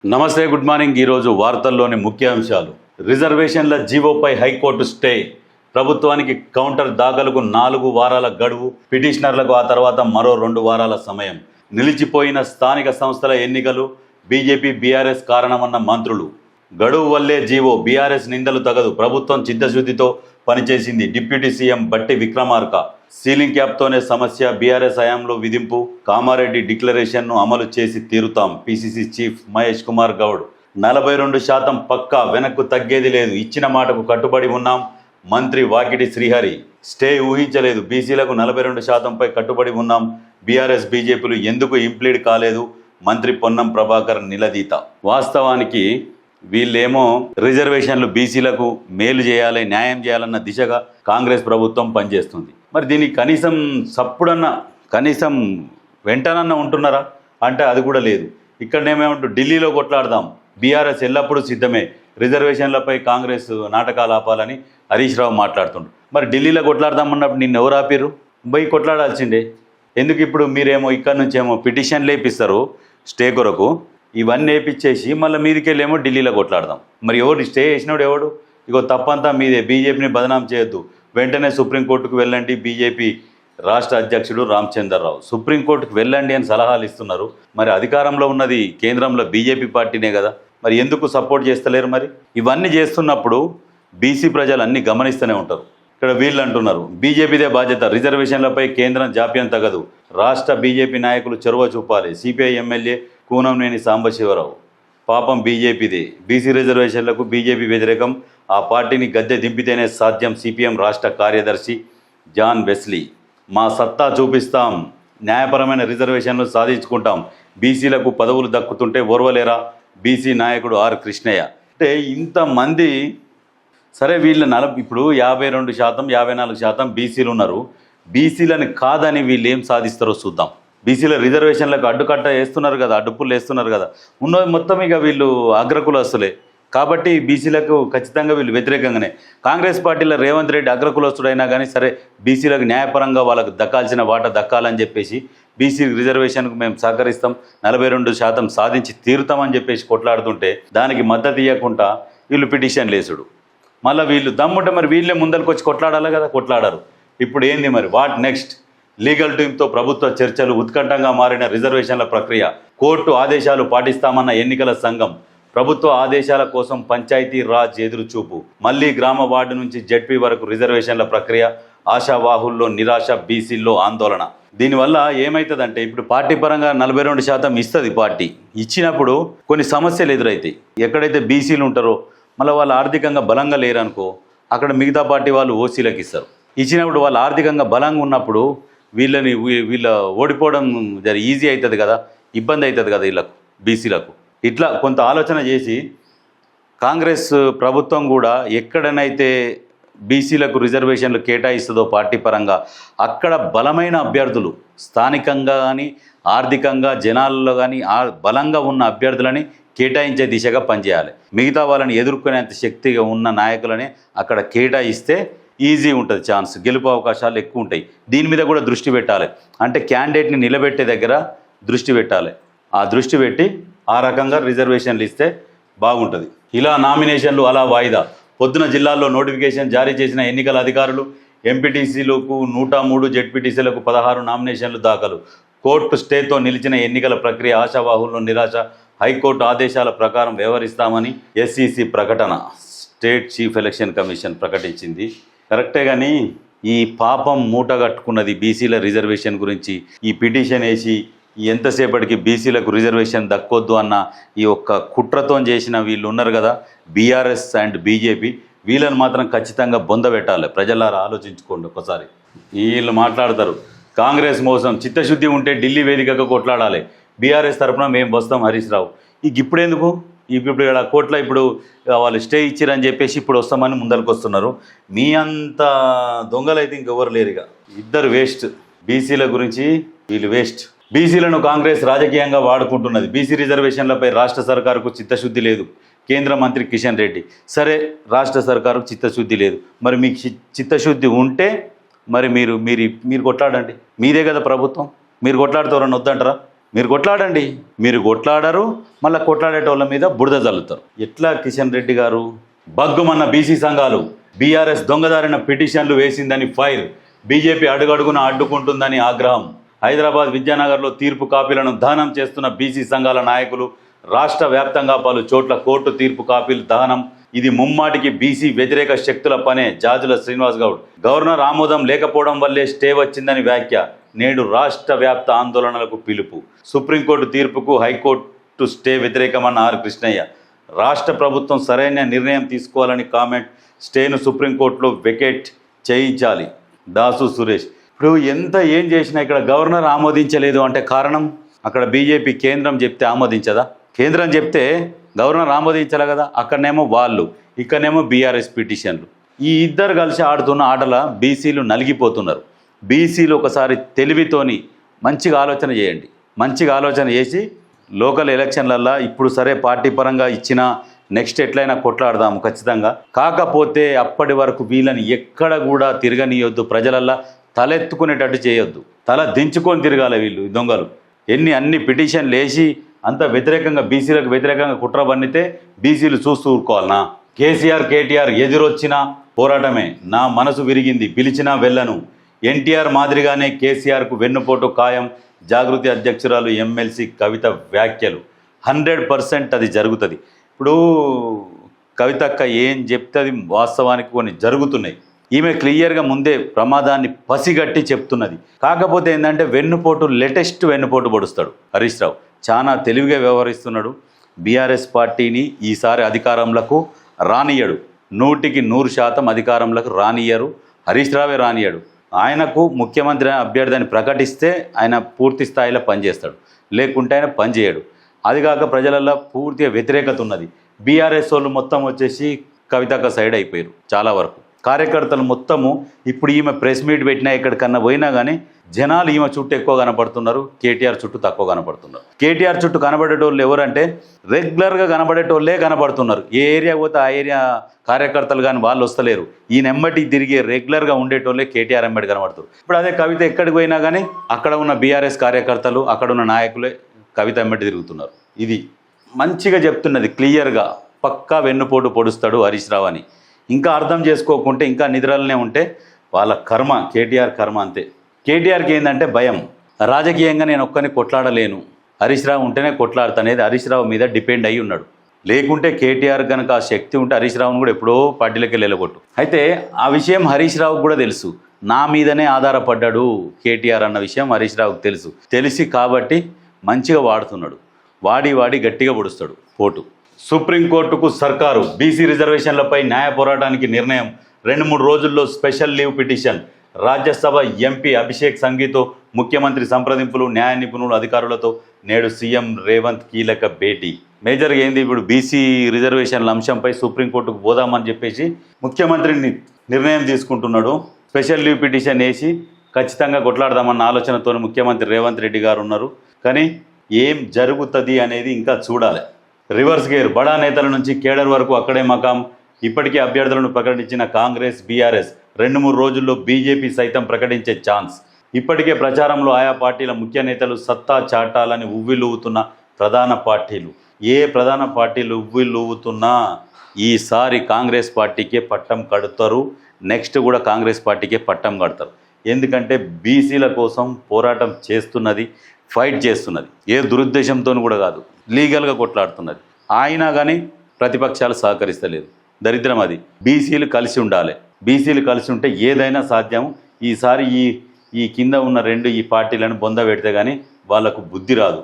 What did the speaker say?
నమస్తే, good morning. ఈరోజు వార్తల్లోని ముఖ్యాంశాలు. రిజర్వేషన్ల జీవోపై హైకోర్టు స్టే, ప్రభుత్వానికి కౌంటర్ దాఖలుకు 4 వారాల గడువు, పిటిషనర్లకు ఆ తర్వాత మరో 2 వారాల సమయం, నిలిచిపోయిన స్థానిక సంస్థల ఎన్నికలు, బీజేపీ బీఆర్ఎస్ కారణమన్న మంత్రులు, గడువు వల్లే జీవో, బీఆర్ఎస్ నిందలు తగదు, ప్రభుత్వం చిత్తశుద్ధితో పనిచేసింది, డిప్యూటీ సీఎం బట్టి విక్రమార్క, సీలింగ్ క్యాప్తోనే సమస్య, బీఆర్ఎస్ హయాంలో విధింపు, కామారెడ్డి డిక్లరేషన్ను అమలు చేసి తీరుతాం, పీసీసీ చీఫ్ మహేష్ కుమార్ గౌడ్, 42% పక్కా, వెనక్కు తగ్గేది లేదు, ఇచ్చిన మాటకు కట్టుబడి ఉన్నాం, మంత్రి వాకిటి శ్రీహరి, స్టే ఊహించలేదు, బీసీలకు 42%పై కట్టుబడి ఉన్నాం, బీఆర్ఎస్ బీజేపీలు ఎందుకు ఇంప్లీడ్ కాలేదు, మంత్రి పొన్నం ప్రభాకర్ నిలదీత. వాస్తవానికి వీళ్ళేమో రిజర్వేషన్లు బీసీలకు మేలు చేయాలి, న్యాయం చేయాలన్న దిశగా కాంగ్రెస్ ప్రభుత్వం పనిచేస్తుంది. మరి దీనికి కనీసం సప్పుడన్నా, కనీసం వెంటనన్నా ఉంటున్నారా అంటే అది కూడా లేదు. ఇక్కడనేమేమంటూ ఢిల్లీలో కొట్లాడదాం, బీఆర్ఎస్ ఎల్లప్పుడూ సిద్ధమే, రిజర్వేషన్లపై కాంగ్రెస్ నాటకాలు ఆపాలని హరీష్ రావు మాట్లాడుతుండ్రు. మరి ఢిల్లీలో కొట్లాడదామన్నప్పుడు నిన్ను ఎవరు ఆపిర్రు? పోయి కొట్లాడాల్సిందే. ఎందుకు ఇప్పుడు మీరేమో ఇక్కడ నుంచేమో పిటిషన్లు వేపిస్తారు స్టే కొరకు, ఇవన్నీ వేపించేసి మళ్ళీ మీదికెళ్ళేమో ఢిల్లీలో కొట్లాడదాం. మరి ఎవడు స్టే చేసినోడు ఎవడు? ఇగో తప్పంతా మీదే, బీజేపీని బదనాం చేయొద్దు, వెంటనే సుప్రీంకోర్టుకు వెళ్ళండి. బీజేపీ రాష్ట్ర అధ్యక్షుడు రామచంద్రరావు సుప్రీంకోర్టుకు వెళ్ళండి అని సలహాలు ఇస్తున్నారు. మరి అధికారంలో ఉన్నది కేంద్రంలో బీజేపీ పార్టీనే కదా, మరి ఎందుకు సపోర్ట్ చేస్తలేరు? మరి ఇవన్నీ చేస్తున్నప్పుడు బీసీ ప్రజలు అన్నీ గమనిస్తూనే ఉంటారు. ఇక్కడ వీళ్ళు అంటున్నారు బీజేపీదే బాధ్యత, రిజర్వేషన్లపై కేంద్రం జాప్యం తగదు, రాష్ట్ర బీజేపీ నాయకులు చొరవ చూపాలి, సిపిఐ ఎమ్మెల్యే కూనంనేని సాంబశివరావు, పాపం బీజేపీదే, బీసీ రిజర్వేషన్లకు బీజేపీ వ్యతిరేకం, ఆ పార్టీని గద్దె దింపితేనే సాధ్యం, సిపిఎం రాష్ట్ర కార్యదర్శి జాన్ వెస్లీ, మా సత్తా చూపిస్తాం, న్యాయపరమైన రిజర్వేషన్లు సాధించుకుంటాం, బీసీలకు పదవులు దక్కుతుంటే ఓర్వలేరా, బీసీ నాయకుడు ఆర్ కృష్ణయ్య. అంటే ఇంతమంది సరే, వీళ్ళ ఇప్పుడు 52%, 54% బీసీలు ఉన్నారు. బీసీలను కాదని వీళ్ళు ఏం సాధిస్తారో చూద్దాం. బీసీల రిజర్వేషన్లకు అడ్డుకట్ట వేస్తున్నారు కదా, అడ్డుపుల్లు వేస్తున్నారు కదా, ఉన్నది మొత్తం ఇక వీళ్ళు అగ్రకులస్తులే కాబట్టి బీసీలకు ఖచ్చితంగా వీళ్ళు వ్యతిరేకంగానే. కాంగ్రెస్ పార్టీలో రేవంత్ రెడ్డి అగ్రకులస్తుడైనా కానీ సరే, బీసీలకు న్యాయపరంగా వాళ్ళకు దక్కాల్సిన వాటా దక్కాలని చెప్పేసి బీసీ రిజర్వేషన్కు మేము సహకరిస్తాం, 42% సాధించి తీరుతామని చెప్పేసి కొట్లాడుతుంటే దానికి మద్దతు ఇవ్వకుండా వీళ్ళు పిటిషన్లు వేసుడు. మళ్ళీ వీళ్ళు దమ్ముంటే మరి వీళ్ళే ముందరికి వచ్చి కొట్లాడాలి కదా, కొట్లాడారు. ఇప్పుడు ఏంది మరి, వాట్ నెక్స్ట్? లీగల్ టీంతో ప్రభుత్వ చర్చలు, ఉత్కంఠంగా మారిన రిజర్వేషన్ల ప్రక్రియ, కోర్టు ఆదేశాలు పాటిస్తామన్న ఎన్నికల సంఘం, ప్రభుత్వ ఆదేశాల కోసం పంచాయతీ రాజ్ ఎదురుచూపు, మళ్లీ గ్రామ వార్డు నుంచి జడ్పీ వరకు రిజర్వేషన్ల ప్రక్రియ, ఆశావాహుల్లో నిరాశ, బీసీల్లో ఆందోళన. దీనివల్ల ఏమవుతుందంటే ఇప్పుడు పార్టీ పరంగా 42% ఇస్తుంది పార్టీ, ఇచ్చినప్పుడు కొన్ని సమస్యలు ఎదురవుతాయి. ఎక్కడైతే బీసీలు ఉంటారో మళ్ళీ వాళ్ళు ఆర్థికంగా బలంగా లేరనుకో, అక్కడ మిగతా పార్టీ వాళ్ళు ఓసీలకు ఇస్తారు. ఇచ్చినప్పుడు వాళ్ళు ఆర్థికంగా బలంగా ఉన్నప్పుడు వీళ్ళ ఓడిపోవడం ఈజీ అవుతుంది కదా, ఇబ్బంది అవుతుంది కదా వీళ్ళకు, బీసీలకు. ఇట్లా కొంత ఆలోచన చేసి కాంగ్రెస్ ప్రభుత్వం కూడా ఎక్కడనైతే బీసీలకు రిజర్వేషన్లు కేటాయిస్తుందో పార్టీ పరంగా, అక్కడ బలమైన అభ్యర్థులు, స్థానికంగా కానీ ఆర్థికంగా జనాల్లో కానీ బలంగా ఉన్న అభ్యర్థులని కేటాయించే దిశగా పనిచేయాలి. మిగతా వాళ్ళని ఎదుర్కొనేంత శక్తిగా ఉన్న నాయకులని అక్కడ కేటాయిస్తే ఈజీ ఉంటుంది, ఛాన్స్, గెలుపు అవకాశాలు ఎక్కువ ఉంటాయి. దీని మీద కూడా దృష్టి పెట్టాలి. అంటే క్యాండిడేట్ని నిలబెట్టే దగ్గర దృష్టి పెట్టాలి. ఆ దృష్టి పెట్టి ఆ రకంగా రిజర్వేషన్లు ఇస్తే బాగుంటుంది. ఇలా నామినేషన్లు అలా వాయిదా. పొద్దున జిల్లాల్లో నోటిఫికేషన్ జారీ చేసిన ఎన్నికల అధికారులు, ఎంపీటీసీలకు 103, జెడ్పీటీసీలకు 16 నామినేషన్లు దాఖలు. కోర్టు స్టేతో నిలిచిన ఎన్నికల ప్రక్రియ, ఆశావాహుల్లో నిరాశ, హైకోర్టు ఆదేశాల ప్రకారం వ్యవహరిస్తామని ఎస్ఈసి ప్రకటన, స్టేట్ చీఫ్ ఎలక్షన్ కమిషన్ ప్రకటించింది. కరెక్టే, కానీ ఈ పాపం మూట కట్టుకున్నది బీసీల రిజర్వేషన్ గురించి ఈ పిటిషన్ వేసి ఎంతసేపటికి బీసీలకు రిజర్వేషన్ దక్కొద్దు అన్న ఈ ఒక్క కుట్రతో చేసిన వీళ్ళు ఉన్నారు కదా, బీఆర్ఎస్ అండ్ బీజేపీ, వీళ్ళని మాత్రం ఖచ్చితంగా బొందబెట్టాలి. ప్రజలారా ఆలోచించుకోండి ఒకసారి. వీళ్ళు మాట్లాడతారు కాంగ్రెస్ మోసం, చిత్తశుద్ధి ఉంటే ఢిల్లీ వేదికగా కొట్లాడాలి, బీఆర్ఎస్ తరఫున మేము వస్తాం హరీష్ రావు. ఇప్పుడెందుకు? ఇప్పుడు ఇక్కడ కోర్టులో ఇప్పుడు వాళ్ళు స్టే ఇచ్చిరని చెప్పేసి ఇప్పుడు వస్తామని ముందరికి వస్తున్నారు. మీ అంత దొంగలైతే ఇంకెవరు లేరు. ఇక ఇద్దరు వేస్ట్. బీసీల గురించి వీళ్ళు వేస్ట్. బీసీలను కాంగ్రెస్ రాజకీయంగా వాడుకుంటున్నది. బీసీ రిజర్వేషన్లపై రాష్ట్ర సర్కారుకు చిత్తశుద్ధి లేదు, కేంద్ర మంత్రి కిషన్ రెడ్డి. సరే, రాష్ట్ర సర్కారుకు చిత్తశుద్ధి లేదు, మరి మీకు చిత్తశుద్ధి ఉంటే మరి మీరు కొట్లాడండి. మీదే కదా ప్రభుత్వం, మీరు కొట్లాడితే ఎవరన్నా వద్దంటారా? మీరు కొట్లాడండి, మీరు కొట్లాడరు, మళ్ళీ కొట్లాడేటోళ్ళ మీద బురద జల్లుతారు. ఎట్లా కిషన్ రెడ్డి గారు? బగ్గుమన్న బీసీ సంఘాలు బీఆర్ఎస్ దొంగదారిన పిటిషన్లు వేసిందని ఫైర్, బీజేపీ అడుగడుగున అడ్డుకుంటుందని ఆగ్రహం. హైదరాబాద్ విద్యానగర్లో తీర్పు కాపీలను దహనం చేస్తున్న బీసీ సంఘాల నాయకులు. రాష్ట్ర వ్యాప్తంగా పలు చోట్ల కోర్టు తీర్పు కాపీలు దహనం. ఇది ముమ్మాటికి బీసీ వ్యతిరేక శక్తుల పనే. జాజుల శ్రీనివాస్ గౌడ్. గవర్నర్ ఆమోదం లేకపోవడం వల్లే స్టే వచ్చిందని వ్యాఖ్య. నేడు రాష్ట్ర వ్యాప్త ఆందోళనలకు పిలుపు. సుప్రీంకోర్టు తీర్పుకు హైకోర్టు స్టే వ్యతిరేకమన్న ఆర్ కృష్ణయ్య. రాష్ట్ర ప్రభుత్వం సరైన నిర్ణయం తీసుకోవాలని కామెంట్. స్టేను సుప్రీంకోర్టులో వెకేట్ చేయించాలి. దాసు సురేష్. ఇప్పుడు ఎంత ఏం చేసినా ఇక్కడ గవర్నర్ ఆమోదించలేదు అంటే కారణం, అక్కడ బీజేపీ కేంద్రం చెప్తే ఆమోదించదా? కేంద్రం చెప్తే గవర్నర్ ఆమోదించాలి కదా. అక్కడనేమో వాళ్ళు, ఇక్కడనేమో బీఆర్ఎస్ పిటిషన్లు. ఈ ఇద్దరు కలిసి ఆడుతున్న ఆటల బీసీలు నలిగిపోతున్నారు. బీసీలు ఒకసారి తెలివితోని మంచిగా ఆలోచన చేయండి. మంచిగా ఆలోచన చేసి లోకల్ ఎలక్షన్లల్లో ఇప్పుడు సరే పార్టీ పరంగా ఇచ్చిన నెక్స్ట్ ఎట్లయినా కొట్లాడదాము ఖచ్చితంగా. కాకపోతే అప్పటి వరకు వీళ్ళని ఎక్కడ కూడా తిరగనీయొద్దు. ప్రజలల్లా తలెత్తుకునేటట్టు చేయొద్దు. తల దించుకొని తిరగాలి వీళ్ళు దొంగలు. అన్ని పిటిషన్లు వేసి అంత వ్యతిరేకంగా బీసీలకు వ్యతిరేకంగా కుట్ర బన్నితే బీసీలు చూస్తూ ఊరుకోవాలనా? కేసీఆర్ కేటీఆర్ ఎదురొచ్చినా పోరాటమే. నా మనసు విరిగింది, పిలిచినా వెళ్ళను. ఎన్టీఆర్ మాదిరిగానే కేసీఆర్కు వెన్నుపోటు ఖాయం. జాగృతి అధ్యక్షురాలు ఎమ్మెల్సీ కవిత వ్యాఖ్యలు. 100% అది జరుగుతుంది. ఇప్పుడు కవితక్క ఏం చెప్తే అది వాస్తవానికి కొన్ని జరుగుతున్నాయి. ఈమె క్లియర్గా ముందే ప్రమాదాన్ని పసిగట్టి చెప్తున్నది. కాకపోతే ఏంటంటే వెన్నుపోటు, లేటెస్ట్ వెన్నుపోటు పొడుస్తాడు హరీష్ రావు. చాలా తెలివిగా వ్యవహరిస్తున్నాడు. బీఆర్ఎస్ పార్టీని ఈసారి అధికారంలోకి రానియడు. 100% అధికారంలోకి రానియరు. హరీష్ రావే రానియడు. ఆయనకు ముఖ్యమంత్రి అభ్యర్థిని ప్రకటిస్తే ఆయన పూర్తి స్థాయిలో పనిచేస్తాడు, లేకుంటే ఆయన పనిచేయడు. అదిగాక ప్రజలలో పూర్తిగా వ్యతిరేకత ఉన్నది. బీఆర్ఎస్ వాళ్ళు మొత్తం వచ్చేసి కవితక్క సైడ్ అయిపోయారు. చాలా వరకు కార్యకర్తలు మొత్తము ఇప్పుడు ఈమె ప్రెస్ మీట్ పెట్టినా ఎక్కడికన్నా పోయినా కానీ జనాలు ఈమె చుట్టూ ఎక్కువ కనపడుతున్నారు, కేటీఆర్ చుట్టూ తక్కువ కనపడుతున్నారు. కేటీఆర్ చుట్టూ కనబడేటోళ్ళు ఎవరంటే రెగ్యులర్గా కనబడేటోళ్ళే కనబడుతున్నారు. ఏ ఏరియా పోతే ఆ ఏరియా కార్యకర్తలు కానీ వాళ్ళు వస్తలేరు. ఈ నెమ్మటి తిరిగి రెగ్యులర్గా ఉండేటోళ్ళే కేటీఆర్ ఎంబడి కనబడుతారు. ఇప్పుడు అదే కవిత ఎక్కడికి పోయినా కానీ అక్కడ ఉన్న బీఆర్ఎస్ కార్యకర్తలు, అక్కడ ఉన్న నాయకులే కవిత ఎంబడి తిరుగుతున్నారు. ఇది మంచిగా చెప్తున్నది క్లియర్గా. పక్కా వెన్నుపోటు పొడుస్తాడు హరీష్ రావు అని. ఇంకా అర్థం చేసుకోకుంటే, ఇంకా నిద్రలనే ఉంటే వాళ్ళ కర్మ, కేటీఆర్ కర్మ అంతే. కేటీఆర్కి ఏంటంటే భయం. రాజకీయంగా నేను ఒక్కని కొట్లాడలేను, హరీష్ రావు ఉంటేనే కొట్లాడతానేది హరీష్ రావు మీద డిపెండ్ అయ్యి ఉన్నాడు. లేకుంటే కేటీఆర్ కనుక ఆ శక్తి ఉంటే హరీష్ రావును కూడా ఎప్పుడో పార్టీలోకి వెళ్ళగొట్టు. అయితే ఆ విషయం హరీష్ రావుకు కూడా తెలుసు. నా మీదనే ఆధారపడ్డాడు కేటీఆర్ అన్న విషయం హరీష్ రావుకు తెలుసు. తెలిసి కాబట్టి మంచిగా వాడుతున్నాడు. వాడి గట్టిగా పొడుస్తాడు పోటు. సుప్రీంకోర్టుకు సర్కారు. బీసీ రిజర్వేషన్లపై న్యాయ పోరాటానికి నిర్ణయం. 2-3 రోజుల్లో special leave petition. Rajya Sabha MP Abhishek సంఘీతో ముఖ్యమంత్రి సంప్రదింపులు. న్యాయ నిపుణులు, అధికారులతో నేడు సీఎం రేవంత్ కీలక భేటీ. మేజర్గా ఏంది, ఇప్పుడు బీసీ రిజర్వేషన్ల అంశంపై సుప్రీంకోర్టుకు పోదామని చెప్పేసి ముఖ్యమంత్రి నిర్ణయం తీసుకుంటున్నాడు. స్పెషల్ లీవ్ పిటిషన్ వేసి ఖచ్చితంగా కొట్లాడదామన్న ఆలోచనతో ముఖ్యమంత్రి రేవంత్ రెడ్డి గారు ఉన్నారు. కానీ ఏం జరుగుతుంది అనేది ఇంకా చూడాలి. Reverse gear. బడా నేతల నుంచి కేడర్ వరకు అక్కడే మకాం. ఇప్పటికే అభ్యర్థులను ప్రకటించిన కాంగ్రెస్, బీఆర్ఎస్. 2-3 రోజుల్లో బీజేపీ సైతం ప్రకటించే ఛాన్స్. ఇప్పటికే ప్రచారంలో ఆయా పార్టీల ముఖ్య నేతలు సత్తా చాటాలని ఉవ్విలూవుతున్న ప్రధాన పార్టీలు. ఏ ప్రధాన పార్టీలు ఉవ్విలూవుతున్నా ఈసారి కాంగ్రెస్ పార్టీకే పట్టం కడతారు. నెక్స్ట్ కూడా కాంగ్రెస్ పార్టీకే పట్టం కడతారు. ఎందుకంటే బీసీల కోసం పోరాటం చేస్తున్నది, ఫైట్ చేస్తున్నది. ఏ దురుద్దేశంతో కూడా కాదు, లీగల్గా కొట్లాడుతున్నది. అయినా కానీ ప్రతిపక్షాలు సహకరిస్తలేదు. దరిద్రం అది. బీసీలు కలిసి ఉండాలి. బీసీలు కలిసి ఉంటే ఏదైనా సాధ్యం. ఈసారి ఈ కింద ఉన్న ఈ పార్టీలను బొంద పెడితే కానీ వాళ్ళకు బుద్ధి రాదు.